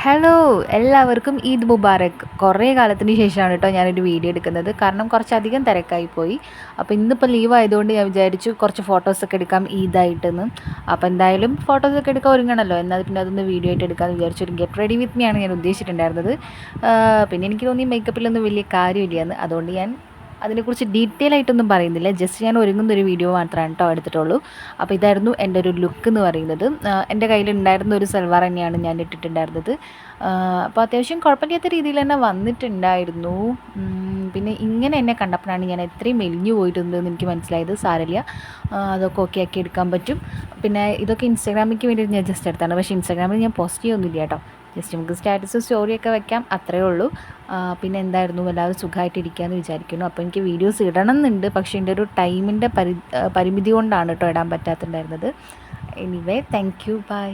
Hello എല്ലാവർക്കും ഈദ് മുബാറക്ക്. കുറേ കാലത്തിന് ശേഷമാണ് കേട്ടോ ഞാനൊരു വീഡിയോ എടുക്കുന്നത്. കാരണം കുറച്ചധികം തിരക്കായി പോയി. അപ്പോൾ ഇന്നിപ്പോൾ ലീവ് ആയതുകൊണ്ട് ഞാൻ വിചാരിച്ചു കുറച്ച് ഫോട്ടോസൊക്കെ എടുക്കാം ഈദായിട്ടെന്ന്. അപ്പോൾ എന്തായാലും ഫോട്ടോസൊക്കെ എടുക്കാൻ ഒരുങ്ങണമല്ലോ, എന്നാൽ പിന്നെ അതൊന്ന് വീഡിയോ ആയിട്ട് എടുക്കാമെന്ന് വിചാരിച്ചു. ഒരു ഗെറ്റ് റെഡി വിത്ത് മീ ആണ് ഞാൻ ഉദ്ദേശിച്ചിട്ടുണ്ടായിരുന്നത്. പിന്നെ എനിക്ക് തോന്നി മേക്കപ്പിലൊന്നും വലിയ കാര്യമില്ലയെന്ന്. അതുകൊണ്ട് ഞാൻ അതിനെക്കുറിച്ച് ഡീറ്റെയിൽ ആയിട്ടൊന്നും പറയുന്നില്ല. ജസ്റ്റ് ഞാൻ ഒരുങ്ങുന്നൊരു വീഡിയോ മാത്രമാണ് കേട്ടോ എടുത്തിട്ടുള്ളൂ. അപ്പോൾ ഇതായിരുന്നു എൻ്റെ ഒരു ലുക്ക് എന്ന് പറയുന്നത്. എൻ്റെ കയ്യിലുണ്ടായിരുന്ന ഒരു സൽവാർ തന്നെയാണ് ഞാൻ ഇട്ടിട്ടുണ്ടായിരുന്നത്. അപ്പോൾ അത്യാവശ്യം കുഴപ്പമില്ലാത്ത രീതിയിൽ തന്നെ വന്നിട്ടുണ്ടായിരുന്നു. പിന്നെ ഇങ്ങനെ എന്നെ കണ്ടപ്പോഴാണ് ഞാൻ എത്രയും മെലിഞ്ഞു പോയിട്ടുണ്ടെന്ന് എനിക്ക് മനസ്സിലായത്. സാരമില്ല, അതൊക്കെ ഓക്കെ ആക്കി എടുക്കാൻ പറ്റും. പിന്നെ ഇതൊക്കെ ഇൻസ്റ്റാഗ്രാമിലേക്ക് വേണ്ടിയിട്ട് ഞാൻ ജസ്റ്റ് എടുത്താണ്. പക്ഷേ ഇൻസ്റ്റാഗ്രാമിൽ ഞാൻ പോസ്റ്റ് ചെയ്യൊന്നുമില്ല കേട്ടോ. ജസ്റ്റ് നമുക്ക് സ്റ്റാറ്റസ് സ്റ്റോറിയൊക്കെ വെക്കാം, അത്രയേ ഉള്ളൂ. പിന്നെ എന്തായിരുന്നു, എല്ലാവരും സുഖമായിട്ടിരിക്കുകയെന്ന് വിചാരിക്കുന്നു. അപ്പോൾ എനിക്ക് വീഡിയോസ് ഇടണം എന്നുണ്ട്, പക്ഷേ എൻ്റെ ഒരു ടൈമിൻ്റെ പരിമിതി കൊണ്ടാണ് കേട്ടോ ഇടാൻ പറ്റാത്തുണ്ടായിരുന്നത്. Anyway, thank you, by.